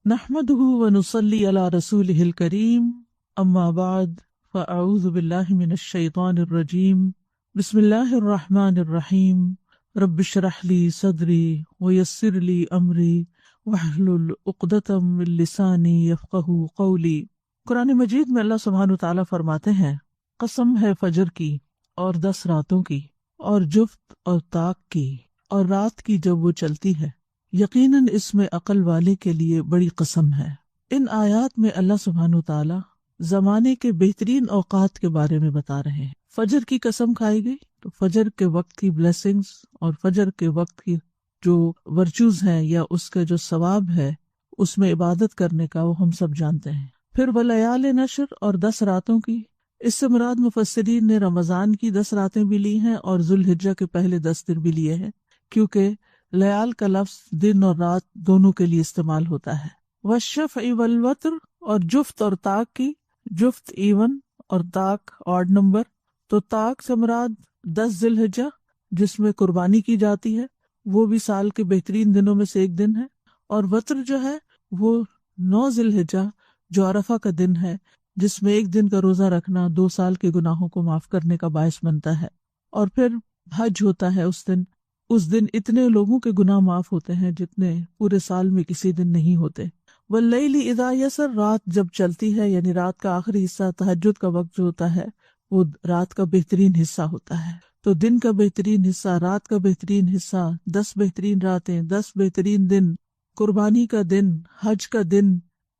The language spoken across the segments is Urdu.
نحمده ونصلي على رسوله الكريم اما بعد فاعوذ بالله من الشيطان الرجيم بسم الله الرحمن الرحيم رب اشرح لي صدري ويسر لي امري واحلل عقدة من لساني يفقهوا قولي۔ قرآن مجید میں اللہ سبحانہ وتعالیٰ فرماتے ہیں، قسم ہے فجر کی اور 10 راتوں کی اور جفت اور طاق کی اور رات کی جب وہ چلتی ہے، یقیناً اس میں عقل والے کے لیے بڑی قسم ہے۔ ان آیات میں اللہ سبحانہ وتعالیٰ زمانے کے بہترین اوقات کے بارے میں بتا رہے ہیں۔ فجر کی قسم کھائی گئی تو فجر کے وقت کی بلیسنگز اور فجر کے وقت کی جو ورچوز ہیں یا اس کا جو ثواب ہے اس میں عبادت کرنے کا، وہ ہم سب جانتے ہیں۔ پھر ولیال نشر اور 10 راتوں کی، اس سے مراد مفسرین نے رمضان کی 10 راتیں بھی لی ہیں اور ذوالحجہ کے پہلے 10 دن بھی لیے ہیں، کیونکہ لیال کا لفظ دن اور رات دونوں کے لیے استعمال ہوتا ہے۔ والشفع والوتر اور جفت اور طاق کی، جفت ایون اور طاق آڈ نمبر، تو طاق سے مراد 10 ذی الحجہ جس میں قربانی کی جاتی ہے، وہ بھی سال کے بہترین دنوں میں سے ایک دن ہے، اور وتر جو ہے وہ 9 ذی الحجہ جو عرفہ کا دن ہے، جس میں ایک دن کا روزہ رکھنا 2 سال کے گناہوں کو معاف کرنے کا باعث بنتا ہے۔ اور پھر حج ہوتا ہے اس دن اتنے لوگوں کے گناہ معاف ہوتے ہیں جتنے پورے سال میں کسی دن نہیں ہوتے۔ واللیل اذا یسر، رات جب چلتی ہے، یعنی رات کا آخری حصہ، تہجد کا وقت جو ہوتا ہے وہ رات کا بہترین حصہ ہوتا ہے۔ تو دن کا بہترین حصہ، رات کا بہترین حصہ، 10 بہترین راتیں، 10 بہترین دن، قربانی کا دن، حج کا دن،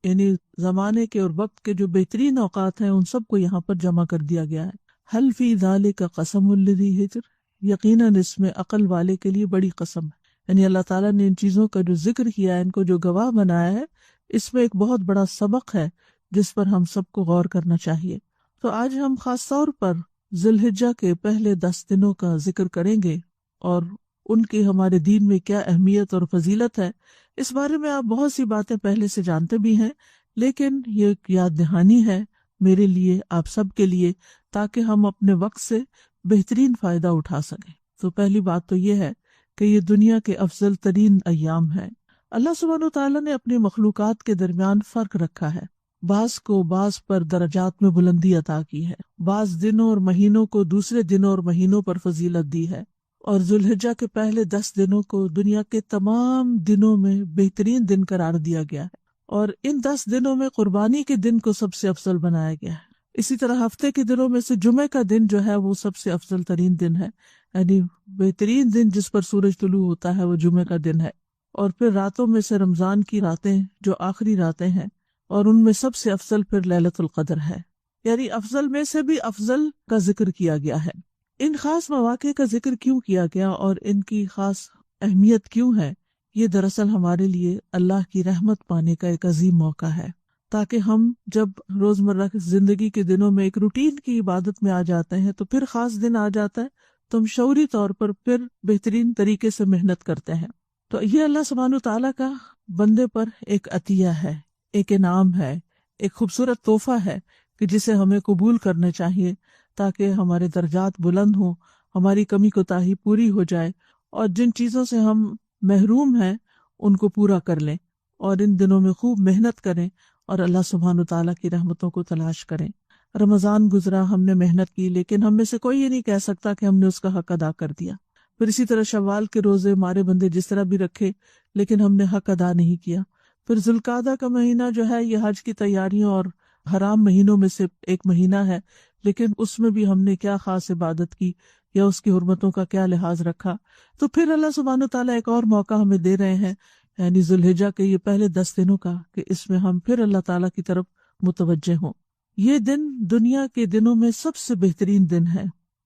یعنی زمانے کے اور وقت کے جو بہترین اوقات ہیں ان سب کو یہاں پر جمع کر دیا گیا ہے۔ حل فی ذالک قسم لذی حجر، یقیناً اس میں عقل والے کے لیے بڑی قسم ہے، یعنی اللہ تعالیٰ نے ان چیزوں کا جو ذکر کیا ہے، ان کو جو گواہ بنایا ہے، اس میں ایک بہت بڑا سبق ہے جس پر ہم سب کو غور کرنا چاہیے۔ تو آج ہم خاص طور پر ذی الحجہ کے پہلے 10 دنوں کا ذکر کریں گے اور ان کی ہمارے دین میں کیا اہمیت اور فضیلت ہے۔ اس بارے میں آپ بہت سی باتیں پہلے سے جانتے بھی ہیں، لیکن یہ ایک یاد دہانی ہے میرے لیے، آپ سب کے لیے، تاکہ ہم اپنے وقت سے بہترین فائدہ اٹھا سکیں۔ تو پہلی بات تو یہ ہے کہ یہ دنیا کے افضل ترین ایام ہے۔ اللہ سبحانہ وتعالیٰ نے اپنی مخلوقات کے درمیان فرق رکھا ہے، بعض کو بعض پر درجات میں بلندی عطا کی ہے، بعض دنوں اور مہینوں کو دوسرے دنوں اور مہینوں پر فضیلت دی ہے، اور ذوالحجہ کے پہلے 10 دنوں کو دنیا کے تمام دنوں میں بہترین دن قرار دیا گیا ہے، اور ان 10 دنوں میں قربانی کے دن کو سب سے افضل بنایا گیا ہے۔ اسی طرح ہفتے کے دنوں میں سے جمعے کا دن جو ہے وہ سب سے افضل ترین دن ہے، یعنی بہترین دن جس پر سورج طلوع ہوتا ہے وہ جمعے کا دن ہے۔ اور پھر راتوں میں سے رمضان کی راتیں جو آخری راتیں ہیں، اور ان میں سب سے افضل پھر لیلۃ القدر ہے، یعنی افضل میں سے بھی افضل کا ذکر کیا گیا ہے۔ ان خاص مواقع کا ذکر کیوں کیا گیا اور ان کی خاص اہمیت کیوں ہے؟ یہ دراصل ہمارے لیے اللہ کی رحمت پانے کا ایک عظیم موقع ہے، تاکہ ہم جب روزمرہ کی زندگی کے دنوں میں ایک روٹین کی عبادت میں آ جاتے ہیں تو پھر خاص دن آ جاتا ہے تو ہم شعوری طور پر پھر بہترین طریقے سے محنت کرتے ہیں۔ تو یہ اللہ سبحانہ وتعالیٰ کا بندے پر ایک عطیہ ہے، ایک انعام ہے، ایک خوبصورت تحفہ ہے کہ جسے ہمیں قبول کرنا چاہیے، تاکہ ہمارے درجات بلند ہوں، ہماری کمی کوتاہی پوری ہو جائے، اور جن چیزوں سے ہم محروم ہیں ان کو پورا کر لیں، اور ان دنوں میں خوب محنت کریں اور اللہ سبحانہ وتعالیٰ کی رحمتوں کو تلاش کریں۔ رمضان گزرا، ہم نے محنت کی، لیکن ہم میں سے کوئی یہ نہیں کہہ سکتا کہ ہم نے اس کا حق ادا کر دیا۔ پھر اسی طرح شوال کے روزے ہمارے بندے جس طرح بھی رکھے، لیکن ہم نے حق ادا نہیں کیا۔ پھر ذوالقعدہ کا مہینہ جو ہے یہ حج کی تیاریوں اور حرام مہینوں میں سے ایک مہینہ ہے، لیکن اس میں بھی ہم نے کیا خاص عبادت کی یا اس کی حرمتوں کا کیا لحاظ رکھا۔ تو پھر اللہ سبحانہ وتعالیٰ ایک اور موقع ہمیں دے رہے ہیں، یعنی ذوالحجہ کے یہ پہلے 10 دنوں کا، کہ اس میں ہم پھر اللہ تعالیٰ کی طرف متوجہ ہوں۔ یہ دن دنیا کے دنوں میں سب سے بہترین دن ہے،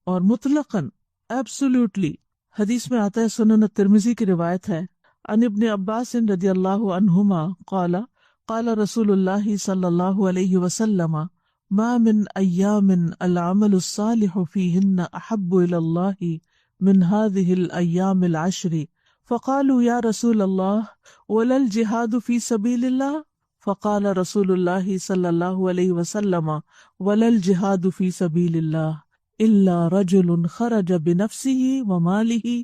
اور مطلقاً ایبسولوٹلی حدیث میں آتا ہے، سنن الترمذی کی روایت ہے، عن ابن عباس رضی اللہ عنہما قال قال رسول اللہ صلی اللہ علیہ وسلم ما من ایام العمل الصالح فیہن احب الی اللہ من هذه الایام العشر فقالوا یا رسول اللہ ولا الجہاد فی سبیل اللہ فقال رسول اللہ صلی اللہ علیہ وسلم ولا الجہاد فی سبیل اللہ الا رجل خرج بنفسه وماله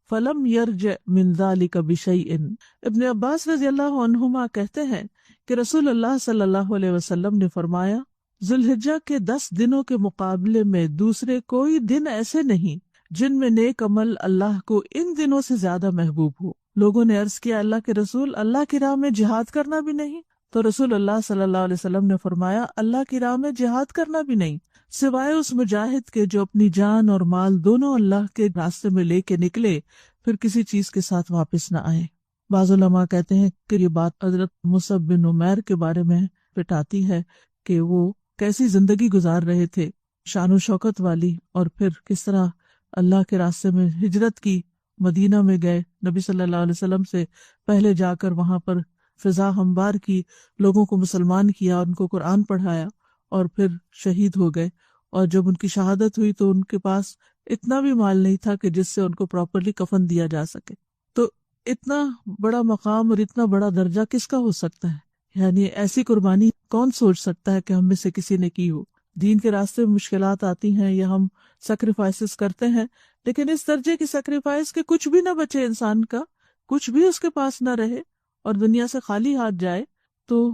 فلم یرجع من ذلک بشیء۔ ابن عباس رضی اللہ عنہما کہتے ہیں کہ رسول اللہ صلی اللہ علیہ وسلم نے فرمایا، ذوالحجہ کے 10 دنوں کے مقابلے میں دوسرے کوئی دن ایسے نہیں جن میں نیک عمل اللہ کو ان دنوں سے زیادہ محبوب ہو۔ لوگوں نے عرض کیا، اللہ کے رسول، اللہ کی راہ میں جہاد کرنا بھی نہیں؟ تو رسول اللہ صلی اللہ علیہ وسلم نے فرمایا، اللہ کی راہ میں جہاد کرنا بھی نہیں، سوائے اس مجاہد کے جو اپنی جان اور مال دونوں اللہ کے راستے میں لے کے نکلے، پھر کسی چیز کے ساتھ واپس نہ آئے۔ بعض علماء کہتے ہیں کہ یہ بات حضرت مصعب بن عمیر کے بارے میں پٹاتی ہے کہ وہ کیسی زندگی گزار رہے تھے، شان و شوکت والی، اور پھر کس طرح اللہ کے راستے میں ہجرت کی، مدینہ میں گئے، نبی صلی اللہ علیہ وسلم سے پہلے جا کر وہاں پر فضا ہموار کی، لوگوں کو مسلمان کیا، ان کو قرآن پڑھایا، اور پھر شہید ہو گئے۔ اور جب ان کی شہادت ہوئی تو ان کے پاس اتنا بھی مال نہیں تھا کہ جس سے ان کو پراپرلی کفن دیا جا سکے۔ تو اتنا بڑا مقام اور اتنا بڑا درجہ کس کا ہو سکتا ہے؟ یعنی ایسی قربانی کون سوچ سکتا ہے کہ ہم میں سے کسی نے کی ہو؟ دین کے راستے میں مشکلات آتی ہیں یا ہم سیکریفائسز کرتے ہیں، لیکن اس درجے کی سیکریفائس کہ کچھ بھی نہ بچے انسان کا، کچھ بھی اس کے پاس نہ رہے اور دنیا سے خالی ہاتھ جائے، تو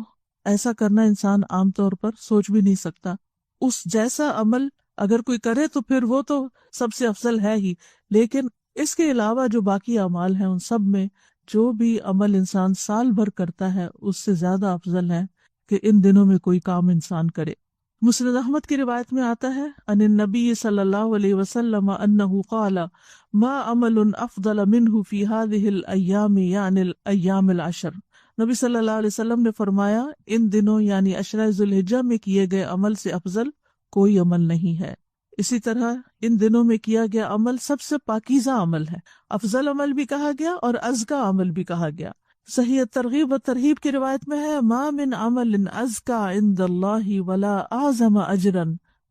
ایسا کرنا انسان عام طور پر سوچ بھی نہیں سکتا۔ اس جیسا عمل اگر کوئی کرے تو پھر وہ تو سب سے افضل ہے ہی، لیکن اس کے علاوہ جو باقی اعمال ہیں ان سب میں جو بھی عمل انسان سال بھر کرتا ہے اس سے زیادہ افضل ہے کہ ان دنوں میں کوئی کام انسان کرے۔ مسند احمد کی روایت میں آتا ہے، ان النبی صلی اللہ علیہ وسلم انہ قال ما عمل افضل منہ فی هذه الایام یعنی الایام العشر۔ نبی صلی اللہ علیہ وسلم نے فرمایا، ان دنوں یعنی عشرہ ذوالحجہ میں کیے گئے عمل سے افضل کوئی عمل نہیں ہے۔ اسی طرح ان دنوں میں کیا گیا عمل سب سے پاکیزہ عمل ہے، افضل عمل بھی کہا گیا اور ازکا عمل بھی کہا گیا۔ صحیح ترغیب و ترہیب کی روایت میں ہے، ما من عمل ازکا عند اللہ ولا اعظم اجرا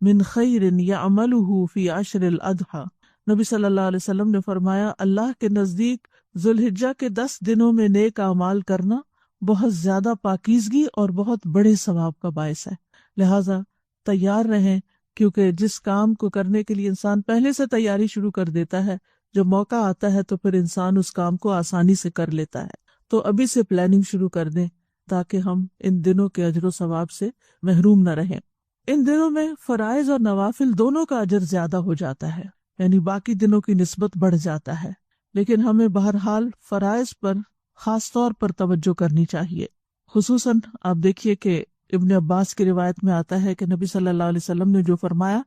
من خیر یعملہ فی عشر الاضحی۔ نبی صلی اللہ علیہ وسلم نے فرمایا، اللہ کے نزدیک ذوالحجہ کے 10 دنوں میں نیک اعمال کرنا بہت زیادہ پاکیزگی اور بہت بڑے ثواب کا باعث ہے، لہذا تیار رہیں، کیونکہ جس کام کو کرنے کے لیے انسان پہلے سے تیاری شروع کر دیتا ہے، جب موقع آتا ہے تو پھر انسان اس کام کو آسانی سے کر لیتا ہے۔ تو ابھی سے پلاننگ شروع کر دیں تاکہ ہم ان دنوں کے اجر و ثواب سے محروم نہ رہیں۔ ان دنوں میں فرائض اور نوافل دونوں کا اجر زیادہ ہو جاتا ہے، یعنی باقی دنوں کی نسبت بڑھ جاتا ہے، لیکن ہمیں بہرحال فرائض پر خاص طور پر توجہ کرنی چاہیے۔ خصوصاً آپ دیکھیے کہ ابن عباس کی روایت میں آتا ہے کہ نبی صلی اللہ علیہ وسلم نے جو فرمایا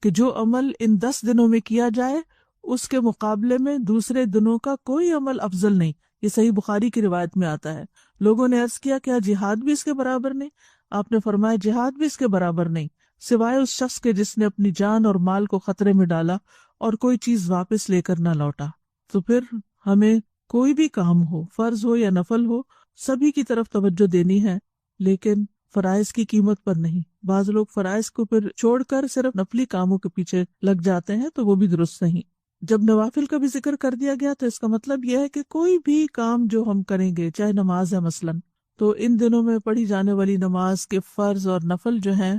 کہ جو عمل ان 10 دنوں میں کیا جائے اس کے مقابلے میں دوسرے دنوں کا کوئی عمل افضل نہیں۔ یہ صحیح بخاری کی روایت میں آتا ہے۔ لوگوں نے عرض کیا، کیا جہاد بھی اس کے برابر نہیں؟ آپ نے فرمایا، جہاد بھی اس کے برابر نہیں، سوائے اس شخص کے جس نے اپنی جان اور مال کو خطرے میں ڈالا اور کوئی چیز واپس لے کر نہ لوٹا۔ تو پھر ہمیں کوئی بھی کام ہو، فرض ہو یا نفل ہو، سبھی کی طرف توجہ دینی ہے، لیکن فرائض کی قیمت پر نہیں۔ بعض لوگ فرائض کو پھر چھوڑ کر صرف نفلی کاموں کے پیچھے لگ جاتے ہیں، تو وہ بھی درست نہیں۔ جب نوافل کا بھی ذکر کر دیا گیا تو اس کا مطلب یہ ہے کہ کوئی بھی کام جو ہم کریں گے، چاہے نماز ہے مثلاً، تو ان دنوں میں پڑھی جانے والی نماز کے فرض اور نفل جو ہیں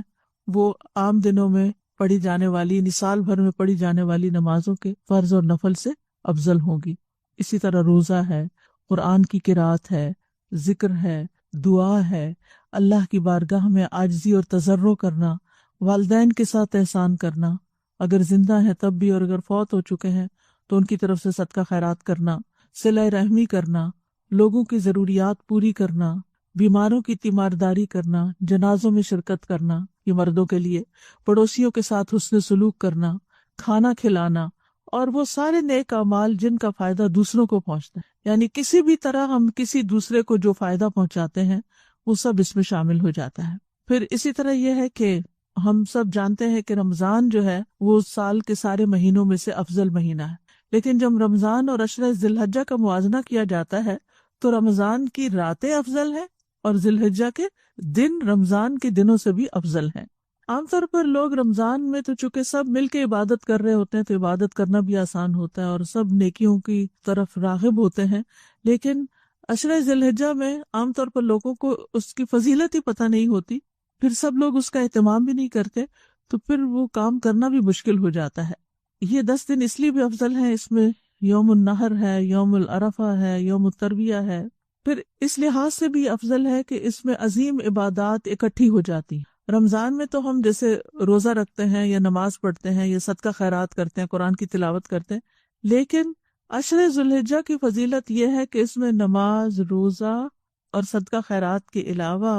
وہ عام دنوں میں پڑھی جانے والی، یعنی سال بھر میں پڑھی جانے والی نمازوں کے فرض اور نفل سے افضل ہوں گی۔ اسی طرح روزہ ہے، قرآن کی قرات ہے، ذکر ہے، دعا ہے، اللہ کی بارگاہ میں عاجزی اور تضرع کرنا، والدین کے ساتھ احسان کرنا، اگر زندہ ہیں تب بھی اور اگر فوت ہو چکے ہیں تو ان کی طرف سے صدقہ خیرات کرنا، صلہ رحمی کرنا، لوگوں کی ضروریات پوری کرنا، بیماروں کی تیمارداری کرنا، جنازوں میں شرکت کرنا، یہ مردوں کے لیے، پڑوسیوں کے ساتھ حسن سلوک کرنا، کھانا کھلانا، اور وہ سارے نیک اعمال جن کا فائدہ دوسروں کو پہنچتا ہے، یعنی کسی بھی طرح ہم کسی دوسرے کو جو فائدہ پہنچاتے ہیں وہ سب اس میں شامل ہو جاتا ہے۔ پھر اسی طرح یہ ہے کہ ہم سب جانتے ہیں کہ رمضان جو ہے وہ سال کے سارے مہینوں میں سے افضل مہینہ ہے، لیکن جب رمضان اور عشرہ ذی الحجہ کا موازنہ کیا جاتا ہے تو رمضان کی راتیں افضل ہیں اور ذی الحجہ کے دن رمضان کے دنوں سے بھی افضل ہیں۔ عام طور پر لوگ رمضان میں تو چونکہ سب مل کے عبادت کر رہے ہوتے ہیں تو عبادت کرنا بھی آسان ہوتا ہے اور سب نیکیوں کی طرف راغب ہوتے ہیں، لیکن عشرہ ذی الحجہ میں عام طور پر لوگوں کو اس کی فضیلت ہی پتہ نہیں ہوتی، پھر سب لوگ اس کا اہتمام بھی نہیں کرتے، تو پھر وہ کام کرنا بھی مشکل ہو جاتا ہے۔ یہ 10 دن اس لیے بھی افضل ہیں، اس میں یوم النحر ہے، یوم العرفہ ہے، یوم الترویہ ہے. پھر اس لحاظ سے بھی افضل ہے کہ اس میں عظیم عبادات اکٹھی ہو جاتی ہیں. رمضان میں تو ہم جیسے روزہ رکھتے ہیں یا نماز پڑھتے ہیں یا صدقہ خیرات کرتے ہیں، قرآن کی تلاوت کرتے ہیں، لیکن عشر ذوالحجہ کی فضیلت یہ ہے کہ اس میں نماز، روزہ اور صدقہ خیرات کے علاوہ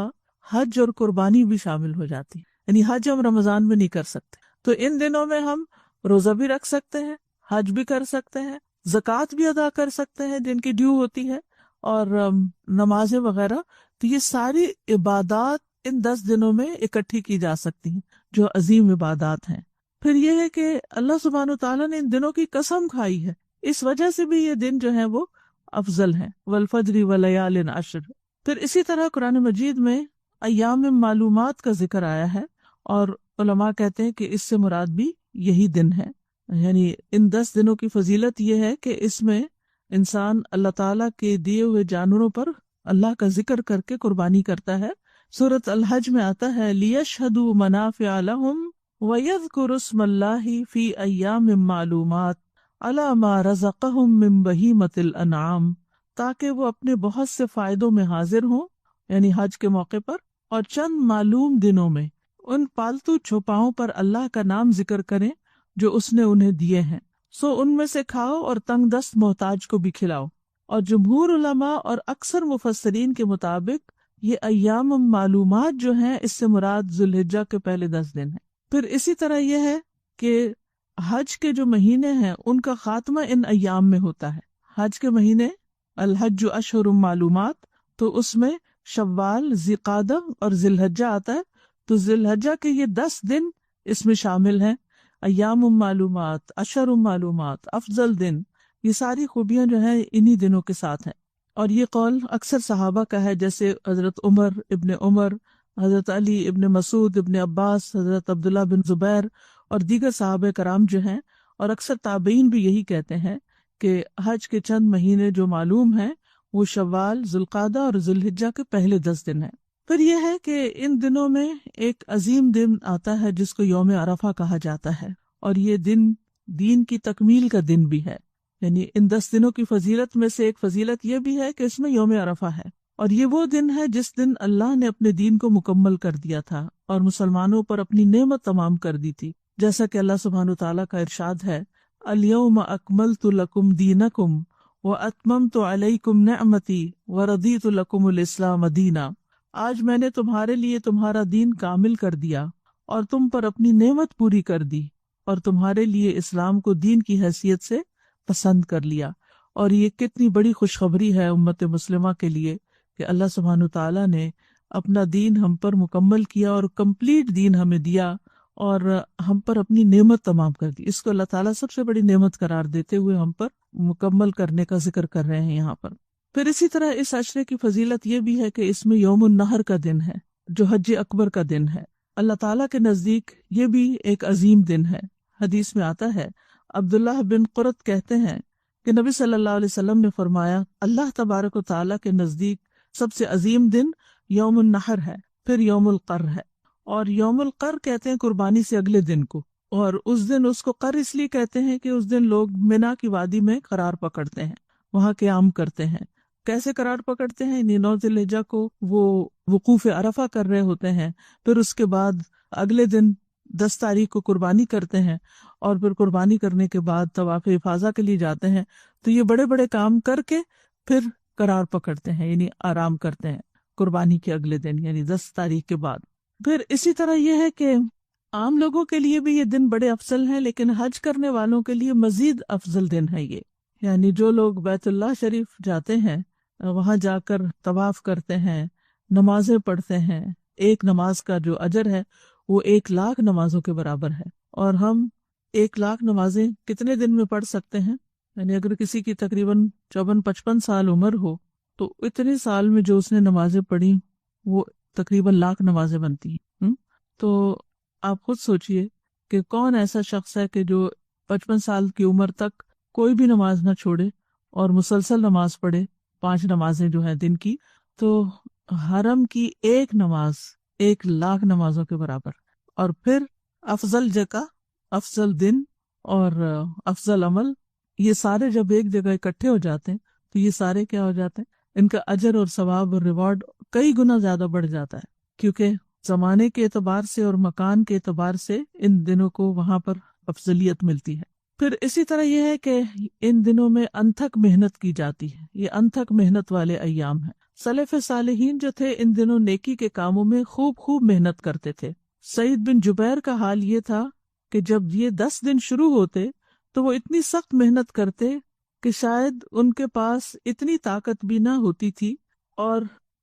حج اور قربانی بھی شامل ہو جاتی ہے. یعنی حج ہم رمضان میں نہیں کر سکتے، تو ان دنوں میں ہم روزہ بھی رکھ سکتے ہیں، حج بھی کر سکتے ہیں، زکوٰۃ بھی ادا کر سکتے ہیں جن کی ڈیو ہوتی ہے، اور نمازیں وغیرہ. تو یہ ساری عبادات ان 10 دنوں میں اکٹھی کی جا سکتی ہیں جو عظیم عبادات ہیں. پھر یہ ہے کہ اللہ سبحانہ وتعالیٰ نے ان دنوں کی قسم کھائی ہے، اس وجہ سے بھی یہ دن جو ہیں وہ افضل ہیں. والفجر ولیال عشر. پھر اسی طرح قرآن مجید میں ایام معلومات کا ذکر آیا ہے، اور علماء کہتے ہیں کہ اس سے مراد بھی یہی دن ہے. یعنی ان 10 دنوں کی فضیلت یہ ہے کہ اس میں انسان اللہ تعالیٰ کے دیے ہوئے جانوروں پر اللہ کا ذکر کر کے قربانی کرتا ہے. سورۃ الحج میں آتا ہے لیشہدوا منافع لہم ویذکروا اسم اللہ فی ایام معلومات علی ما رزقہم من بہیمۃ الانعام، تاکہ وہ اپنے بہت سے فائدوں میں حاضر ہوں، یعنی حج کے موقع پر، اور چند معلوم دنوں میں ان پالتو چھوپاؤں پر اللہ کا نام ذکر کریں جو اس نے انہیں دیے ہیں. سو ان میں سے کھاؤ اور تنگ دست محتاج کو بھی کھلاؤ. اور جمہور علماء اور اکثر مفسرین کے مطابق یہ ایام معلومات جو ہیں اس سے مراد ذوالحجہ کے پہلے 10 دن ہیں. پھر اسی طرح یہ ہے کہ حج کے جو مہینے ہیں ان کا خاتمہ ان ایام میں ہوتا ہے. حج کے مہینے الحج اشہر معلومات، تو اس میں شوال، ذی-قعدہ اور ذی الحجہ آتا ہے. تو ذی الحجہ کے یہ 10 دن اس میں شامل ہیں. ایام معلومات، اشہر معلومات، افضل دن، یہ ساری خوبیاں جو ہیں انہی دنوں کے ساتھ ہیں. اور یہ قول اکثر صحابہ کا ہے، جیسے حضرت عمر، حضرت علی ابن مسعود، ابن عباس، حضرت عبداللہ بن زبیر اور دیگر صحابہ کرام جو ہیں، اور اکثر تابعین بھی یہی کہتے ہیں کہ حج کے چند مہینے جو معلوم ہیں وہ شوال، ذوالقعدہ اور ذوالحجہ کے پہلے 10 دن ہیں. پھر یہ ہے کہ ان دنوں میں ایک عظیم دن آتا ہے جس کو یوم عرفہ کہا جاتا ہے، اور یہ دن دین کی تکمیل کا دن بھی ہے. یعنی ان 10 دنوں کی فضیلت میں سے ایک فضیلت یہ بھی ہے کہ اس میں یوم عرفہ ہے، اور یہ وہ دن ہے جس دن اللہ نے اپنے دین کو مکمل کر دیا تھا اور مسلمانوں پر اپنی نعمت تمام کر دی تھی. جیسا کہ اللہ سبحانہ وتعالیٰ کا ارشاد ہے، الیوم اکملت لکم دینکم واتممت علیکم نعمتی ورضیت لکم الاسلام دینا. آج میں نے تمہارے لیے تمہارا دین کامل کر دیا اور تم پر اپنی نعمت پوری کر دی، اور تمہارے لیے اسلام کو دین کی حیثیت سے پسند کر لیا. اور یہ کتنی بڑی خوشخبری ہے امت مسلمہ کے لیے کہ اللہ سبحانہ تعالیٰ نے اپنا دین ہم پر مکمل کیا اور کمپلیٹ دین ہمیں دیا اور ہم پر اپنی نعمت تمام کر دی. اس کو اللہ تعالیٰ سب سے بڑی نعمت قرار دیتے ہوئے ہم پر مکمل کرنے کا ذکر کر رہے ہیں یہاں پر. پھر اسی طرح اس عشرے کی فضیلت یہ بھی ہے کہ اس میں یوم النحر کا دن ہے جو حج اکبر کا دن ہے. اللہ تعالیٰ کے نزدیک یہ بھی ایک عظیم دن ہے. حدیث میں آتا ہے، عبداللہ بن قرۃ کہتے ہیں کہ نبی صلی اللہ علیہ وسلم نے فرمایا، اللہ تبارک و تعالیٰ کے نزدیک سب سے عظیم دن یوم النحر ہے، پھر یوم القر ہے. اور یوم القر کہتے ہیں قربانی سے اگلے دن کو، اور اس دن اس کو قر اس لیے کہتے ہیں کہ اس دن لوگ منا کی وادی میں قرار پکڑتے ہیں، وہاں قیام کرتے ہیں. کیسے قرار پکڑتے ہیں؟ 9 ذی الحجہ کو وہ وقوف عرفہ کر رہے ہوتے ہیں، پھر اس کے بعد اگلے دن 10 تاریخ کو قربانی کرتے ہیں، اور پھر قربانی کرنے کے بعد طواف افاضہ کے لیے جاتے ہیں. تو یہ بڑے بڑے کام کر کے پھر قرار پکڑتے ہیں، یعنی آرام کرتے ہیں قربانی کے اگلے دن، یعنی 10 تاریخ کے بعد. پھر اسی طرح یہ ہے کہ عام لوگوں کے لیے بھی یہ دن بڑے افضل ہیں، لیکن حج کرنے والوں کے لیے مزید افضل دن ہے یہ. یعنی جو لوگ بیت اللہ شریف جاتے ہیں، وہاں جا کر طواف کرتے ہیں، نمازیں پڑھتے ہیں، ایک نماز کا جو اجر ہے وہ 1,00,000 نمازوں کے برابر ہے. اور ہم 1,00,000 نمازیں کتنے دن میں پڑھ سکتے ہیں؟ یعنی اگر کسی کی تقریباً 54-55 سال عمر ہو تو اتنے سال میں جو اس نے نمازیں پڑھی وہ تقریباً 1,00,000 نمازیں بنتی ہیں. تو آپ خود سوچئے کہ کون ایسا شخص ہے کہ جو 55 سال کی عمر تک کوئی بھی نماز نہ چھوڑے اور مسلسل نماز پڑھے، 5 نمازیں جو ہیں دن کی. تو حرم کی ایک نماز 1,00,000 نمازوں کے برابر. اور پھر افضل جگہ، افضل دن اور افضل عمل یہ سارے جب ایک جگہ اکٹھے ہو جاتے ہیں تو یہ سارے کیا ہو جاتے ہیں، ان کا اجر اور ثواب اور ریوارڈ کئی گنا زیادہ بڑھ جاتا ہے، کیونکہ زمانے کے اعتبار سے اور مکان کے اعتبار سے ان دنوں کو وہاں پر افضلیت ملتی ہے۔ پھر اسی طرح یہ ہے کہ ان دنوں میں انتھک محنت کی جاتی ہے، یہ انتھک محنت والے ایام ہیں۔ سلف صالحین جو تھے ان دنوں نیکی کے کاموں میں خوب محنت کرتے تھے۔ سعید بن جبیر کا حال یہ تھا کہ جب یہ 10 دن شروع ہوتے تو وہ اتنی سخت محنت کرتے کہ شاید ان کے پاس اتنی طاقت بھی نہ ہوتی تھی، اور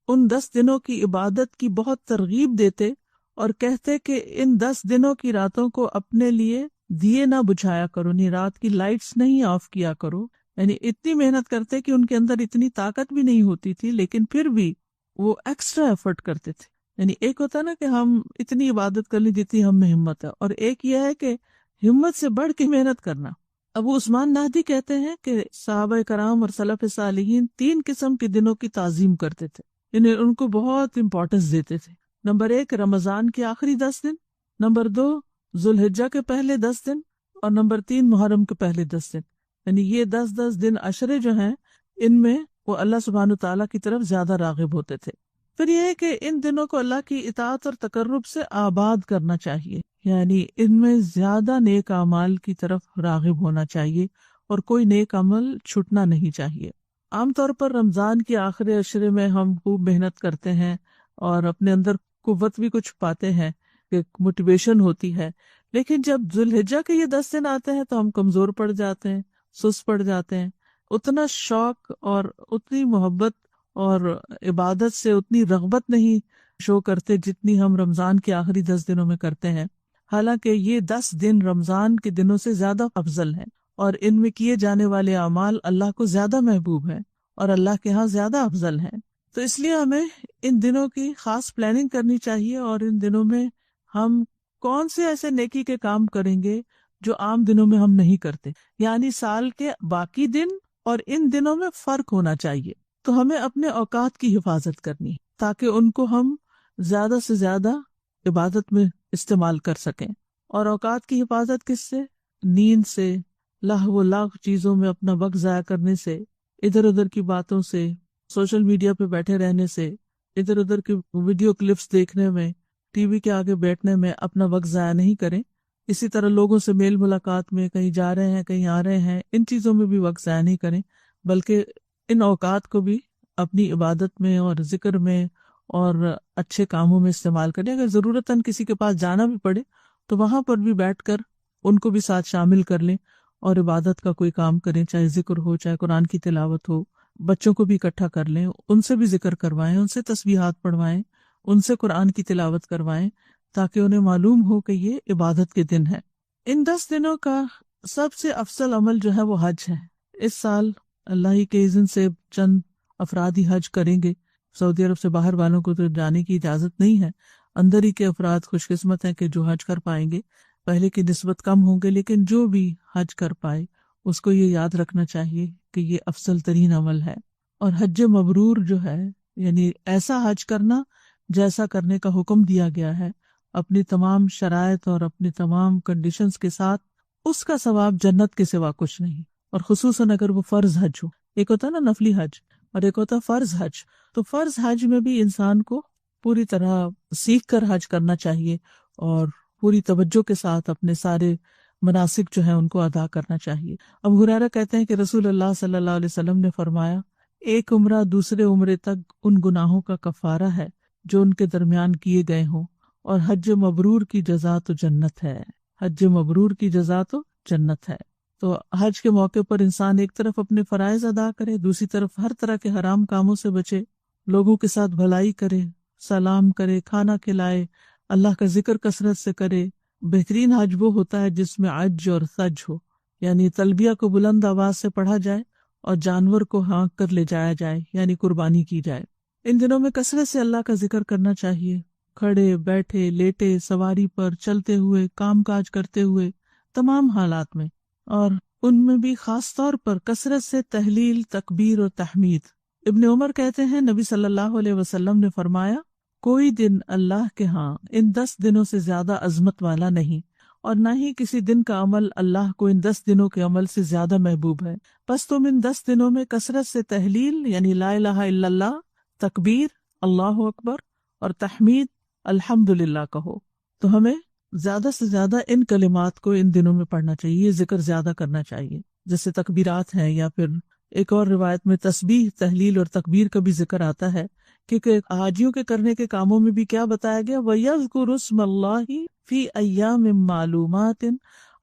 ان 10 دنوں کی عبادت کی بہت ترغیب دیتے اور کہتے کہ ان 10 دنوں کی راتوں کو اپنے لیے دیے نہ بجھایا کرو، نہیں رات کی لائٹس نہیں آف کیا کرو۔ یعنی اتنی محنت کرتے کہ ان کے اندر اتنی طاقت بھی نہیں ہوتی تھی، لیکن پھر بھی وہ ایکسٹرا ایفرٹ کرتے تھے۔ یعنی ایک ہوتا ہے نا کہ ہم اتنی عبادت کر لیں جتنی ہم میں ہمت ہے، اور ایک یہ ہے کہ ہمت سے بڑھ کے محنت کرنا۔ ابو عثمان نہدی کہتے ہیں کہ صحابہ کرام اور سلف صالحین 3 قسم کے دنوں کی تعظیم کرتے تھے، یعنی ان کو بہت امپورٹنس دیتے تھے۔ نمبر 1 رمضان کے آخری 10 دن، نمبر 2 ذوالحجہ کے پہلے 10 دن، اور نمبر 3 محرم کے پہلے 10 دن۔ یعنی یہ 10 دن عشرے جو ہیں ان میں وہ اللہ سبحانہ تعالیٰ کی طرف زیادہ راغب ہوتے تھے۔ پھر یہ ہے کہ ان دنوں کو اللہ کی اطاعت اور تقرب سے آباد کرنا چاہیے، یعنی ان میں زیادہ نیک اعمال کی طرف راغب ہونا چاہیے اور کوئی نیک عمل چھٹنا نہیں چاہیے۔ عام طور پر رمضان کے آخری عشرے میں ہم خوب محنت کرتے ہیں اور اپنے اندر قوت بھی کچھ پاتے ہیں، کہ موٹیویشن ہوتی ہے، لیکن جب ذوالحجہ کے یہ 10 دن آتے ہیں تو ہم کمزور پڑ جاتے ہیں، سست پڑ جاتے ہیں، اتنا شوق اور اتنی محبت اور عبادت سے اتنی رغبت نہیں شو کرتے جتنی ہم رمضان کے آخری 10 دنوں میں کرتے ہیں۔ حالانکہ یہ 10 دن رمضان کے دنوں سے زیادہ افضل ہیں، اور ان میں کیے جانے والے اعمال اللہ کو زیادہ محبوب ہیں اور اللہ کے ہاں زیادہ افضل ہیں۔ تو اس لیے ہمیں ان دنوں کی خاص پلاننگ کرنی چاہیے، اور ان دنوں میں ہم کون سے ایسے نیکی کے کام کریں گے جو عام دنوں میں ہم نہیں کرتے، یعنی سال کے باقی دن اور ان دنوں میں فرق ہونا چاہیے۔ تو ہمیں اپنے اوقات کی حفاظت کرنی ہے تاکہ ان کو ہم زیادہ سے زیادہ عبادت میں استعمال کر سکیں۔ اور اوقات کی حفاظت کس سے؟ نیند سے، لہو و لغو چیزوں میں اپنا وقت ضائع کرنے سے، ادھر ادھر کی باتوں سے، سوشل میڈیا پہ بیٹھے رہنے سے، ادھر ادھر کی ویڈیو کلپس دیکھنے میں، ٹی وی کے آگے بیٹھنے میں اپنا وقت ضائع نہیں کریں۔ اسی طرح لوگوں سے میل ملاقات میں، کہیں جا رہے ہیں کہیں آ رہے ہیں، ان چیزوں میں بھی وقت ضائع نہیں کریں، بلکہ ان اوقات کو بھی اپنی عبادت میں اور ذکر میں اور اچھے کاموں میں استعمال کریں۔ اگر ضرورتاً کسی کے پاس جانا بھی پڑے تو وہاں پر بھی بیٹھ کر ان کو بھی ساتھ شامل کر لیں اور عبادت کا کوئی کام کریں، چاہے ذکر ہو، چاہے قرآن کی تلاوت ہو۔ بچوں کو بھی اکٹھا کر لیں، ان سے بھی ذکر کروائیں، ان سے تسبیحات پڑھوائیں، ان سے قرآن کی تلاوت کروائیں، تاکہ انہیں معلوم ہو کہ یہ عبادت کے دن ہے۔ ان 10 دنوں کا سب سے افضل عمل جو ہے وہ حج ہے۔ اس سال اللہ ہی کے اذن سے چند افراد ہی حج کریں گے، سعودی عرب سے باہر والوں کو تو جانے کی اجازت نہیں ہے، اندر ہی کے افراد خوش قسمت ہیں کہ جو حج کر پائیں گے، پہلے کی نسبت کم ہوں گے، لیکن جو بھی حج کر پائے اس کو یہ یاد رکھنا چاہیے کہ یہ افضل ترین عمل ہے۔ اور حج مبرور جو ہے، یعنی ایسا حج کرنا جیسا کرنے کا حکم دیا گیا ہے، اپنی تمام شرائط اور اپنی تمام کنڈیشنز کے ساتھ، اس کا ثواب جنت کے سوا کچھ نہیں۔ اور خصوصاً اگر وہ فرض حج ہو، ایک ہوتا ہے نا نفلی حج اور ایک ہوتا ہے فرض حج، تو فرض حج میں بھی انسان کو پوری طرح سیکھ کر حج کرنا چاہیے اور پوری توجہ کے ساتھ اپنے سارے مناسک جو ہیں ان کو ادا کرنا چاہیے۔ ابو ہریرہ کہتے ہیں کہ رسول اللہ صلی اللہ علیہ وسلم نے فرمایا، ایک عمرہ دوسرے عمرے تک ان گناہوں کا کفارہ ہے جو ان کے درمیان کیے گئے ہوں، اور حج مبرور کی جزا تو جنت ہے۔ حج مبرور کی جزا تو جنت ہے۔ تو حج کے موقع پر انسان ایک طرف اپنے فرائض ادا کرے، دوسری طرف ہر طرح کے حرام کاموں سے بچے، لوگوں کے ساتھ بھلائی کرے، سلام کرے، کھانا کھلائے، اللہ کا ذکر کثرت سے کرے۔ بہترین حج وہ ہوتا ہے جس میں عج اور سج ہو، یعنی تلبیہ کو بلند آواز سے پڑھا جائے اور جانور کو ہانک کر لے جایا جائے، یعنی قربانی کی جائے۔ ان دنوں میں کثرت سے اللہ کا ذکر کرنا چاہیے، کھڑے بیٹھے لیٹے، سواری پر، چلتے ہوئے، کام کاج کرتے ہوئے، تمام حالات میں، اور ان میں بھی خاص طور پر کثرت سے تحلیل، تکبیر اور تحمید۔ ابن عمر کہتے ہیں نبی صلی اللہ علیہ وسلم نے فرمایا، کوئی دن اللہ کے ہاں ان 10 دنوں سے زیادہ عظمت والا نہیں، اور نہ ہی کسی دن کا عمل اللہ کو ان 10 دنوں کے عمل سے زیادہ محبوب ہے. پس تم ان 10 دنوں میں کثرت سے تحلیل یعنی لا الہ الا اللہ، تکبیر اللہ اکبر اور تحمید الحمدللہ کہو. تو ہمیں زیادہ سے زیادہ ان کلمات کو ان دنوں میں پڑھنا چاہیے، یہ ذکر زیادہ کرنا چاہیے. جیسے تکبیرات ہیں، یا پھر ایک اور روایت میں تسبیح، تحلیل اور تکبیر کا بھی ذکر آتا ہے، کیونکہ حاجیوں کے کرنے کے کاموں میں بھی کیا بتایا گیا، وَيَذْكُرُ اسْمَ اللَّهِ فِي أَيَّامٍ مَّعْلُومَاتٍ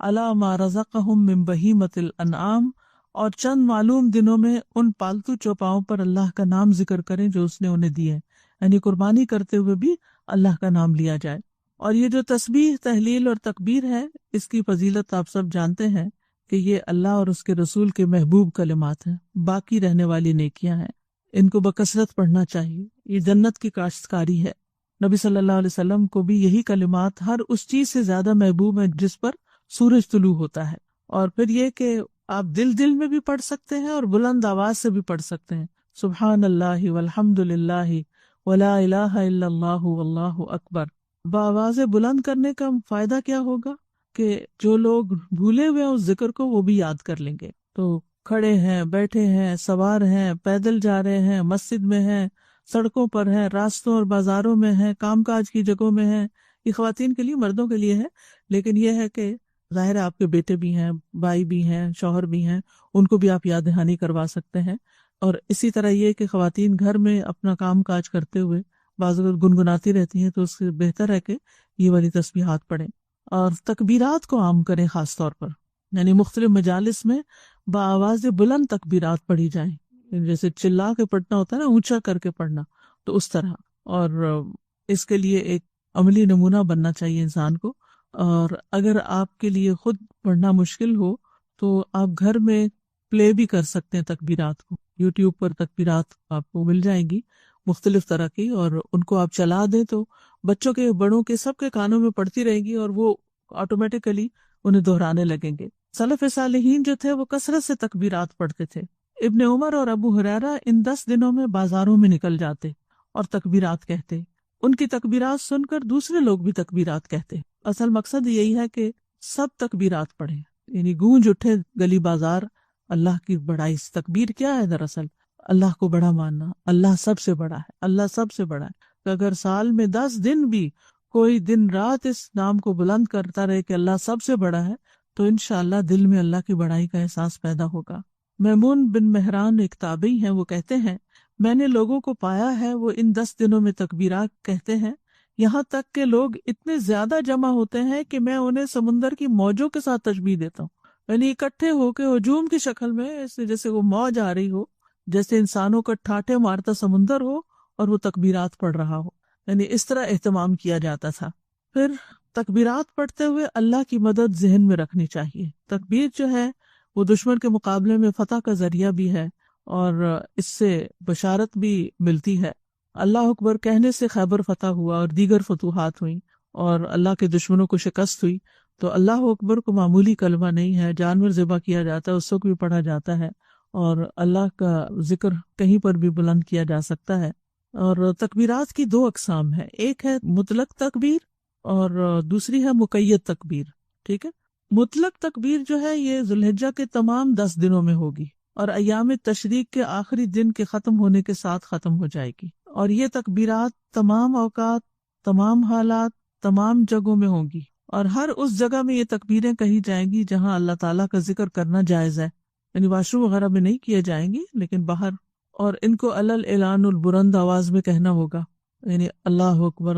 عَلَىٰ مَا رَزَقَهُم مِّن بَهِيمَةِ الْأَنْعَامِ، اور چند معلوم دنوں میں ان پالتو چوپاؤں پر اللہ کا نام ذکر کریں جو اس نے انہیں دیے، یعنی قربانی کرتے ہوئے بھی اللہ کا نام لیا جائے. اور یہ جو تسبیح، تحلیل اور تکبیر ہے، اس کی فضیلت آپ سب جانتے ہیں کہ یہ اللہ اور اس کے رسول کے محبوب کلمات ہیں، باقی رہنے والی نیکیاں ہیں، ان کو بکثرت پڑھنا چاہیے. یہ جنت کی کاشتکاری ہے. نبی صلی اللہ علیہ وسلم کو بھی یہی کلمات ہر اس چیز سے زیادہ محبوب ہیں جس پر سورج طلوع ہوتا ہے. اور پھر یہ کہ آپ دل میں بھی پڑھ سکتے ہیں اور بلند آواز سے بھی پڑھ سکتے ہیں. سبحان اللہ والحمد للہ ولا الہ الا اللہ واللہ اکبر. بآواز بلند کرنے کا فائدہ کیا ہوگا کہ جو لوگ بھولے ہوئے ہیں اس ذکر کو وہ بھی یاد کر لیں گے. تو کھڑے ہیں، بیٹھے ہیں، سوار ہیں، پیدل جا رہے ہیں، مسجد میں ہیں، سڑکوں پر ہیں، راستوں اور بازاروں میں ہیں، کام کاج کی جگہوں میں ہیں. یہ خواتین کے لیے، مردوں کے لیے ہے، لیکن یہ ہے کہ ظاہر ہے آپ کے بیٹے بھی ہیں، بھائی بھی ہیں، شوہر بھی ہیں، ان کو بھی آپ یاد دہانی کروا سکتے ہیں. اور اسی طرح یہ کہ خواتین گھر میں اپنا کام کاج کرتے ہوئے بعض اوقات گنگناتی رہتی ہیں، تو اس سے بہتر ہے کہ یہ والی تسبیحات پڑھیں. اور تکبیرات کو عام کریں، خاص طور پر یعنی مختلف مجالس میں بآواز بلند تکبیرات پڑھی جائیں، جیسے چلا کے پڑھنا ہوتا ہے نا، اونچا کر کے پڑھنا، تو اس طرح. اور اس کے لیے ایک عملی نمونہ بننا چاہیے انسان کو. اور اگر آپ کے لیے خود پڑھنا مشکل ہو تو آپ گھر میں پلے بھی کر سکتے ہیں تکبیرات کو. یوٹیوب پر تکبیرات آپ کو مل جائیں گی مختلف طرح کی، اور ان کو آپ چلا دیں تو بچوں کے، بڑوں کے، سب کے کانوں میں پڑتی رہے گی اور وہ آٹومیٹیکلی انہیں دہرانے لگیں گے. سلف صالحین جو تھے وہ کثرت سے تکبیرات پڑھتے تھے. ابن عمر اور ابو ہریرہ ان 10 دنوں میں بازاروں میں نکل جاتے اور تکبیرات کہتے. ان کی تکبیرات سن کر دوسرے لوگ بھی تکبیرات کہتے. اصل مقصد یہی ہے کہ سب تکبیرات پڑھیں، یعنی گونج اٹھے گلی بازار اللہ کی بڑائی. تکبیر کیا ہے دراصل؟ اللہ کو بڑا ماننا. اللہ سب سے بڑا ہے، اللہ سب سے بڑا ہے. کہ اگر سال میں 10 دن بھی کوئی دن رات اس نام کو بلند کرتا رہے کہ اللہ سب سے بڑا ہے، تو انشاءاللہ دل میں اللہ کی بڑائی کا احساس پیدا ہوگا. میمون بن مہران ایک تابعی ہیں، وہ کہتے ہیں میں نے لوگوں کو پایا ہے وہ ان 10 دنوں میں تکبیرات کہتے ہیں، یہاں تک کہ لوگ اتنے زیادہ جمع ہوتے ہیں کہ میں انہیں سمندر کی موجوں کے ساتھ تشبیہ دیتا ہوں. یعنی اکٹھے ہو کے ہجوم کی شکل میں، جیسے وہ موج آ رہی ہو، جیسے انسانوں کا ٹھاٹھے مارتا سمندر ہو اور وہ تکبیرات پڑھ رہا ہو. یعنی اس طرح اہتمام کیا جاتا تھا. پھر تکبیرات پڑھتے ہوئے اللہ کی مدد ذہن میں رکھنی چاہیے. تکبیر جو ہے وہ دشمن کے مقابلے میں فتح کا ذریعہ بھی ہے اور اس سے بشارت بھی ملتی ہے. اللہ اکبر کہنے سے خیبر فتح ہوا اور دیگر فتوحات ہوئیں اور اللہ کے دشمنوں کو شکست ہوئی. تو اللہ اکبر کو معمولی کلمہ نہیں ہے، جانور ذبح کیا جاتا ہے اس وقت بھی پڑھا جاتا ہے، اور اللہ کا ذکر کہیں پر بھی بلند کیا جا سکتا ہے. اور تکبیرات کی 2 اقسام ہیں، ایک ہے مطلق تکبیر اور دوسری ہے مقید تکبیر. ٹھیک ہے، مطلق تکبیر جو ہے یہ ذوالحجہ کے تمام 10 دنوں میں ہوگی اور ایام تشریق کے آخری دن کے ختم ہونے کے ساتھ ختم ہو جائے گی. اور یہ تکبیرات تمام اوقات، تمام حالات، تمام جگہوں میں ہوں گی، اور ہر اس جگہ میں یہ تکبیریں کہی جائیں گی جہاں اللہ تعالیٰ کا ذکر کرنا جائز ہے. یعنی واش روم وغیرہ میں نہیں کیے جائیں گی لیکن باہر. اور ان کو علل اعلان البلند آواز میں کہنا ہوگا، یعنی اللہ اکبر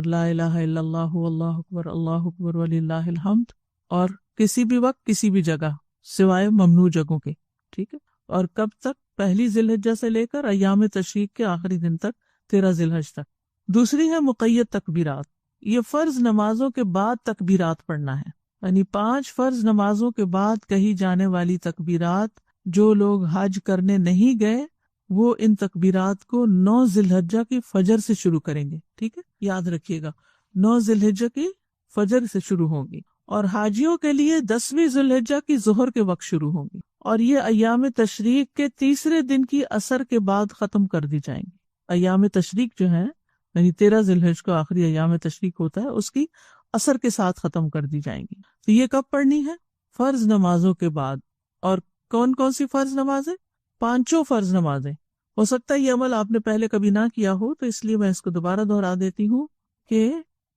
لا الہ الا اللہ اللہ اکبر وللہ الحمد، اور کسی بھی وقت کسی بھی جگہ سوائے ممنوع جگہوں کے. ٹھیک ہے. اور کب تک؟ پہلی ذی الحجہ سے لے کر ایام تشریق کے آخری دن تک، 13 ذی الحجہ تک. دوسری ہے مقید تکبیرات. یہ فرض نمازوں کے بعد تکبیرات پڑھنا ہے، یعنی 5 فرض نمازوں کے بعد کہی جانے والی تکبیرات. جو لوگ حج کرنے نہیں گئے وہ ان تکبیرات کو 9 ذی الحجہ کی فجر سے شروع کریں گے. ٹھیک ہے، یاد رکھیے گا 9 ذی الحجہ کی فجر سے شروع ہوں گی، اور حاجیوں کے لیے 10ویں ذی الحجہ کی ظہر کے وقت شروع ہوں گی، اور یہ ایام تشریق کے تیسرے دن کی عصر کے بعد ختم کر دی جائیں گی. ایام تشریق جو ہیں یعنی 13 ذی الحجہ کو آخری ایام تشریق ہوتا ہے، اس کی عصر کے ساتھ ختم کر دی جائیں گی۔ تو یہ کب پڑھنی ہے؟ فرض نمازوں کے بعد۔ اور کون کون سی فرض نمازیں؟ 5 فرض نمازیں۔ ہو سکتا ہے یہ عمل آپ نے پہلے کبھی نہ کیا ہو، تو اس لیے میں اس کو دوبارہ دہرا دیتی ہوں کہ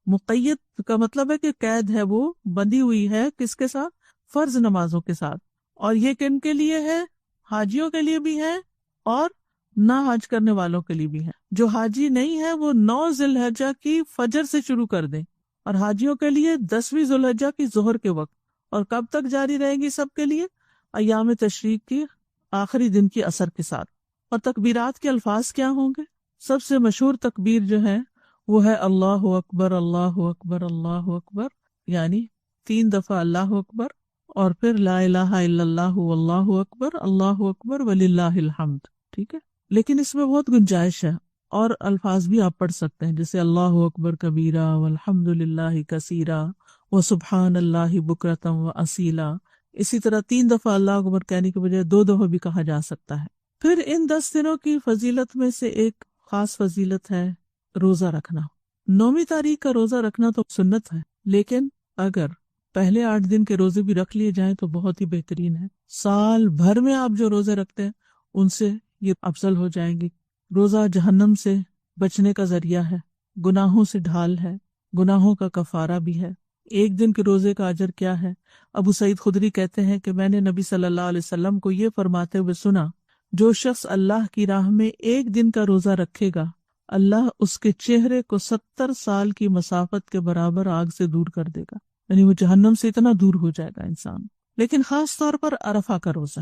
مقید کا مطلب ہے کہ قید ہے، وہ بندھی ہوئی ہے کس کے ساتھ؟ فرض نمازوں کے ساتھ۔ اور یہ کن کے لیے ہے؟ حاجیوں کے لیے بھی ہے اور نہ حج کرنے والوں کے لیے بھی ہے۔ جو حاجی نہیں ہے وہ 9 ذی الحجہ کی فجر سے شروع کر دیں، اور حاجیوں کے لیے 10ویں ذی الحجہ کی ظہر کے وقت۔ اور کب تک جاری رہے گی سب کے لیے؟ ایام تشریق کی آخری دن کی عصر کے ساتھ۔ اور تکبیرات کے الفاظ کیا ہوں گے؟ سب سے مشہور تکبیر جو ہے وہ ہے اللہ اکبر اللہ اکبر اللہ اکبر، یعنی 3 دفعہ اللہ اکبر، اور پھر لا الہ الا اللہ واللہ اکبر وللہ الحمد۔ ٹھیک ہے، لیکن اس میں بہت گنجائش ہے، اور الفاظ بھی آپ پڑھ سکتے ہیں، جیسے اللہ اکبر کبیرہ والحمد للہ کثیرہ وسبحان اللہ بکرۃ واصیلا۔ اسی طرح 3 دفعہ اللہ اکبر کہنے کے بجائے 2 دفعہ بھی کہا جا سکتا ہے۔ پھر ان 10 دنوں کی فضیلت میں سے ایک خاص فضیلت ہے روزہ رکھنا۔ 9ویں تاریخ کا روزہ رکھنا تو سنت ہے، لیکن اگر پہلے 8 دن کے روزے بھی رکھ لیے جائیں تو بہت ہی بہترین ہے۔ سال بھر میں آپ جو روزے رکھتے ہیں ان سے یہ افضل ہو جائیں گے۔ روزہ جہنم سے بچنے کا ذریعہ ہے، گناہوں سے ڈھال ہے، گناہوں کا کفارہ بھی ہے۔ ایک دن کے روزے کا اجر کیا ہے؟ ابو سعید خدری کہتے ہیں کہ میں نے نبی صلی اللہ علیہ وسلم کو یہ فرماتے ہوئے سنا، جو شخص اللہ کی راہ میں ایک دن کا روزہ رکھے گا، اللہ اس کے چہرے کو 70 سال کی مسافت کے برابر آگ سے دور کر دے گا، یعنی وہ جہنم سے اتنا دور ہو جائے گا انسان۔ لیکن خاص طور پر عرفہ کا روزہ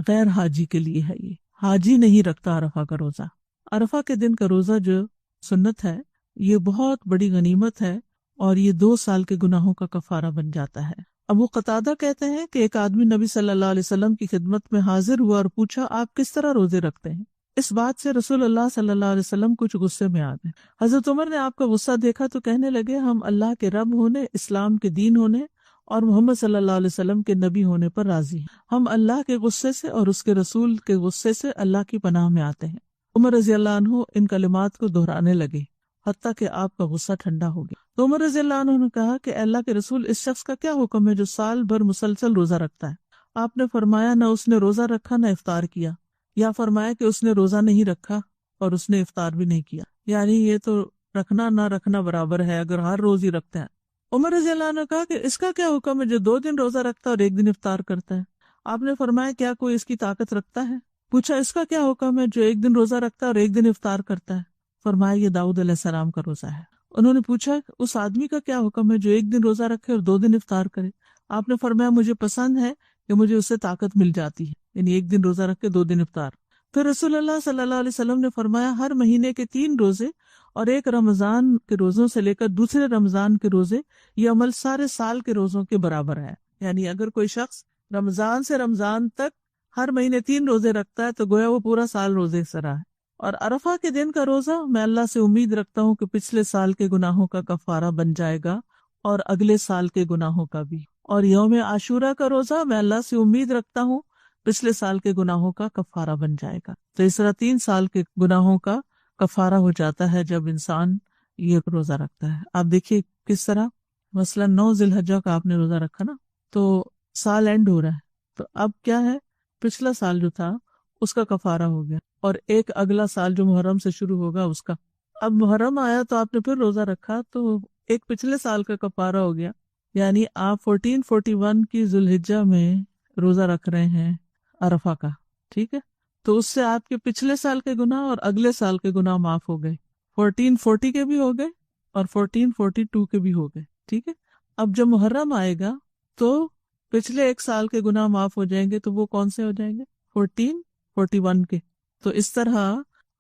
غیر حاجی کے لیے ہے، یہ حاجی نہیں رکھتا عرفہ کا روزہ۔ عرفہ کے دن کا روزہ جو سنت ہے، یہ بہت بڑی غنیمت ہے، اور یہ 2 سال کے گناہوں کا کفارہ بن جاتا ہے۔ ابو قتادہ کہتے ہیں کہ ایک آدمی نبی صلی اللہ علیہ وسلم کی خدمت میں حاضر ہوا اور پوچھا، آپ کس طرح روزے رکھتے ہیں؟ اس بات سے رسول اللہ صلی اللہ علیہ وسلم کچھ غصے میں آ گئے۔ حضرت عمر نے آپ کا غصہ دیکھا تو کہنے لگے، ہم اللہ کے رب ہونے، اسلام کے دین ہونے اور محمد صلی اللہ علیہ وسلم کے نبی ہونے پر راضی ہیں۔ ہم اللہ کے غصے سے اور اس کے رسول کے غصے سے اللہ کی پناہ میں آتے ہیں۔ عمر رضی اللہ عنہ ان کلمات کو دہرانے لگے حتیٰ کہ آپ کا غصہ ٹھنڈا ہو گیا۔ تو عمر رضی اللہ عنہ نے کہا کہ اللہ کے رسول، اس شخص کا کیا حکم ہے جو سال بھر مسلسل روزہ رکھتا ہے؟ آپ نے فرمایا، نہ اس نے روزہ رکھا نہ افطار کیا، یا فرمایا کہ اس نے روزہ نہیں رکھا اور اس نے افطار بھی نہیں کیا، یعنی یہ تو رکھنا نہ رکھنا برابر ہے اگر ہر روز ہی رکھتے ہیں۔ عمر رضی اللہ عنہ نے کہا کہ اس کا کیا حکم ہے جو 2 دن روزہ رکھتا ہے اور 1 دن افطار کرتا ہے؟ آپ نے فرمایا، کیا کوئی اس کی طاقت رکھتا ہے؟ پوچھا، اس کا کیا حکم ہے جو 1 دن روزہ رکھتا ہے اور 1 دن افطار کرتا ہے؟ فرمایا، یہ داؤد علیہ السلام کا روزہ ہے۔ انہوں نے پوچھا، اس آدمی کا کیا حکم ہے جو 1 دن روزہ رکھے اور 2 دن افطار کرے؟ آپ نے فرمایا، مجھے پسند ہے کہ مجھے اس سے طاقت مل جاتی ہے، یعنی 1 دن روزہ رکھے 2 دن افطار۔ پھر رسول اللہ صلی اللہ علیہ وسلم نے فرمایا، ہر مہینے کے 3 روزے اور 1 رمضان کے روزوں سے لے کر دوسرے رمضان کے روزے، یہ عمل سارے سال کے روزوں کے برابر ہے۔ یعنی اگر کوئی شخص رمضان سے رمضان تک ہر مہینے 3 روزے رکھتا ہے تو گویا وہ پورا سال روزے سے رہا ہے۔ اور عرفہ کے دن کا روزہ میں اللہ سے امید رکھتا ہوں کہ پچھلے سال کے گناہوں کا کفارہ بن جائے گا اور اگلے سال کے گناہوں کا بھی۔ اور یوم عاشورہ کا روزہ میں اللہ سے امید رکھتا ہوں پچھلے سال کے گناہوں کا کفارہ بن جائے گا۔ تو اس طرح 3 سال کے گناہوں کا کفارہ ہو جاتا ہے جب انسان یہ روزہ رکھتا ہے۔ آپ دیکھیے کس طرح، مثلا 9 ذی الحجہ کا آپ نے روزہ رکھا نا، تو سال اینڈ ہو رہا ہے، تو اب کیا ہے، پچھلا سال جو تھا اس کا کفارہ ہو گیا، اور ایک اگلا سال جو محرم سے شروع ہوگا اس کا۔ اب محرم آیا تو آپ نے پھر روزہ رکھا تو ایک پچھلے سال کا کفارہ ہو گیا، یعنی آپ 1441 کی ذی الحجہ میں روزہ رکھ رہے ہیں عرفہ کا، ٹھیک ہے؟ تو اس سے آپ کے پچھلے سال کے گناہ اور اگلے سال کے گناہ معاف ہو گئے، 1440 کے بھی ہو گئے اور 1442 کے بھی ہو گئے، ٹھیک ہے؟ اب جب محرم آئے گا تو پچھلے 1 سال کے گناہ معاف ہو جائیں گے، تو وہ کون سے ہو جائیں گے؟ 1441 کے۔ تو اس طرح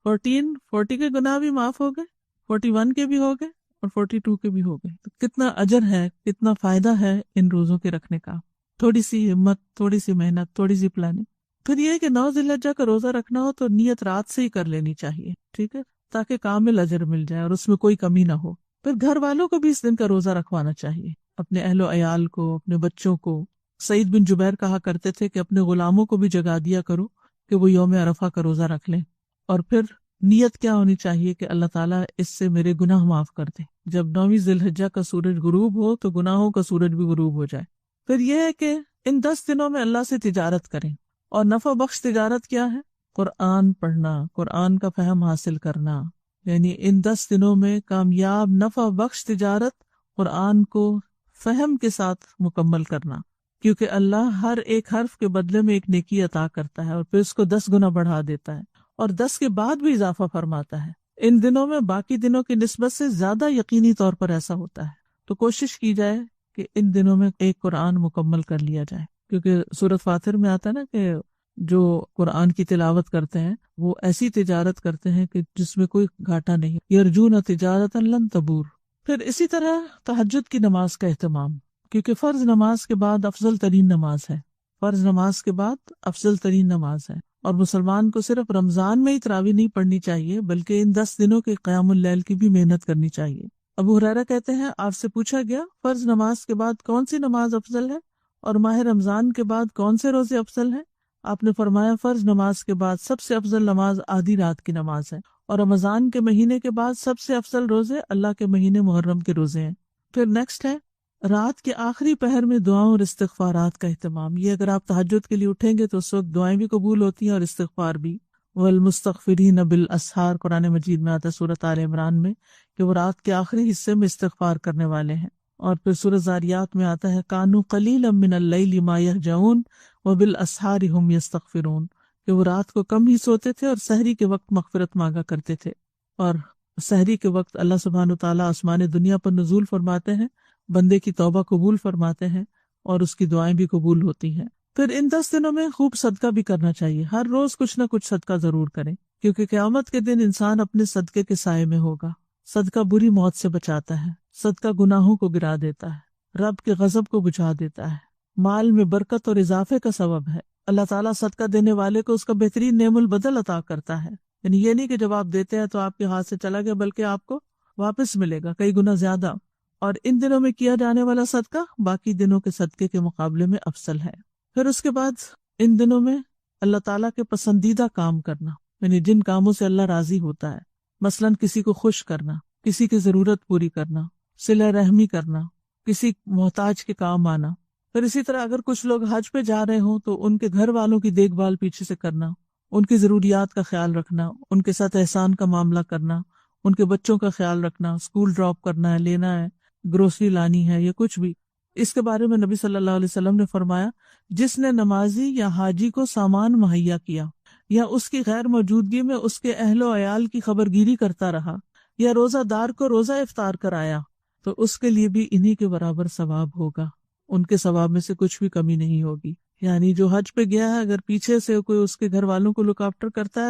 1440 کے گناہ بھی معاف ہو گئے، 41 کے بھی ہو گئے اور 42 کے بھی ہو گئے۔ تو کتنا اجر ہے، کتنا فائدہ ہے ان روزوں کے رکھنے کا۔ تھوڑی سی ہمت، تھوڑی سی محنت، تھوڑی سی پلاننگ۔ پھر یہ کہ 9 ذی الحجہ کا روزہ رکھنا ہو تو نیت رات سے ہی کر لینی چاہیے، ٹھیک ہے، تاکہ کامل اجر مل جائے اور اس میں کوئی کمی نہ ہو۔ پھر گھر والوں کو بھی اس دن کا روزہ رکھوانا چاہیے، اپنے اہل و عیال کو، اپنے بچوں کو۔ سعید بن جبیر کہا کرتے تھے کہ اپنے غلاموں کو بھی جگا دیا کرو کہ وہ یوم عرفہ کا روزہ رکھ لیں، اور پھر نیت کیا ہونی چاہیے کہ اللہ تعالیٰ اس سے میرے گناہ معاف کر دے. جب 9ویں ذی الحجہ کا سورج غروب ہو تو گناہوں کا سورج بھی غروب ہو جائے. پھر یہ ہے کہ ان 10 دنوں میں اللہ سے تجارت کریں. اور نفع بخش تجارت کیا ہے؟ قرآن پڑھنا، قرآن کا فہم حاصل کرنا. یعنی ان 10 دنوں میں کامیاب نفع بخش تجارت قرآن کو فہم کے ساتھ مکمل کرنا، کیونکہ اللہ ہر ایک حرف کے بدلے میں ایک نیکی عطا کرتا ہے اور پھر اس کو 10 گنا بڑھا دیتا ہے اور 10 کے بعد بھی اضافہ فرماتا ہے. ان دنوں میں باقی دنوں کی نسبت سے زیادہ یقینی طور پر ایسا ہوتا ہے. تو کوشش کی جائے کہ ان دنوں میں ایک قرآن مکمل کر لیا جائے، کیونکہ سورۃ فاطر میں آتا ہے نا کہ جو قرآن کی تلاوت کرتے ہیں وہ ایسی تجارت کرتے ہیں کہ جس میں کوئی گھاٹا نہیں. یرجون تجارتا لن تبور. پھر اسی طرح تہجد کی نماز کا اہتمام، کیونکہ فرض نماز کے بعد افضل ترین نماز ہے. فرض نماز کے بعد افضل ترین نماز ہے، اور مسلمان کو صرف رمضان میں ہی تراویح نہیں پڑھنی چاہیے بلکہ ان 10 دنوں کے قیام اللیل کی بھی محنت کرنی چاہیے. ابو ہریرہ کہتے ہیں آپ سے پوچھا گیا فرض نماز کے بعد کون سی نماز افضل ہے اور ماہ رمضان کے بعد کون سے روزے افضل ہیں؟ آپ نے فرمایا فرض نماز کے بعد سب سے افضل نماز آدھی رات کی نماز ہے، اور رمضان کے مہینے کے بعد سب سے افضل روزے اللہ کے مہینے محرم کے روزے ہیں. پھر نیکسٹ ہے رات کے آخری پہر میں دعاؤں اور استغفارات کا اہتمام. یہ اگر آپ تہجد کے لیے اٹھیں گے تو اس وقت دعائیں بھی قبول ہوتی ہیں اور استغفار بھی. والمستغفرین بالاسحار قرآن مجید میں آتا ہے سورۃ آل عمران میں کہ وہ رات کے آخری حصے میں استغفار کرنے والے ہیں. اور پھر سورۃ ذاریات میں آتا ہے کانوا قلیلا من اللیل ما یہجعون وبالاسحار هم یستغفرون، کہ وہ رات کو کم ہی سوتے تھے اور سحری کے وقت مغفرت مانگا کرتے تھے. اور سحری کے وقت اللہ سبحانہ وتعالیٰ آسمان دنیا پر نزول فرماتے ہیں، بندے کی توبہ قبول فرماتے ہیں اور اس کی دعائیں بھی قبول ہوتی ہیں. پھر ان 10 دنوں میں خوب صدقہ بھی کرنا چاہیے. ہر روز کچھ نہ کچھ صدقہ ضرور کریں، کیونکہ قیامت کے دن انسان اپنے صدقے کے سائے میں ہوگا. صدقہ بری موت سے بچاتا ہے، صدقہ گناہوں کو گرا دیتا ہے، رب کے غضب کو بجھا دیتا ہے، مال میں برکت اور اضافے کا سبب ہے. اللہ تعالیٰ صدقہ دینے والے کو اس کا بہترین نعم البدل عطا کرتا ہے. یعنی یہ نہیں کہ جب آپ دیتے ہیں تو آپ کے ہاتھ سے چلا گیا، بلکہ آپ کو واپس ملے گا کئی گنا زیادہ. اور ان دنوں میں کیا جانے والا صدقہ باقی دنوں کے صدقے کے مقابلے میں افضل ہے. پھر اس کے بعد ان دنوں میں اللہ تعالیٰ کے پسندیدہ کام کرنا، یعنی جن کاموں سے اللہ راضی ہوتا ہے، مثلاً کسی کو خوش کرنا، کسی کی ضرورت پوری کرنا، صلہ رحمی کرنا، کسی محتاج کے کام آنا. پھر اسی طرح اگر کچھ لوگ حج پہ جا رہے ہوں تو ان کے گھر والوں کی دیکھ بھال پیچھے سے کرنا، ان کی ضروریات کا خیال رکھنا، ان کے ساتھ احسان کا معاملہ کرنا، ان کے بچوں کا خیال رکھنا، اسکول ڈراپ کرنا ہے، لینا ہے، گروسری لانی ہے یا کچھ بھی. اس کے بارے میں نبی صلی اللہ علیہ وسلم نے فرمایا جس نے نمازی یا حاجی کو سامان مہیا کیا یا اس کی غیر موجودگی میں اس کے اہل و عیال کی خبر گیری کرتا رہا یا روزہ دار کو روزہ افطار کرایا تو اس کے لیے بھی انہی کے برابر ثواب ہوگا، ان کے ثواب میں سے کچھ بھی کمی نہیں ہوگی. یعنی جو حج پہ گیا ہے اگر پیچھے سے کوئی اس کے گھر والوں کو لک آفٹر کرتا ہے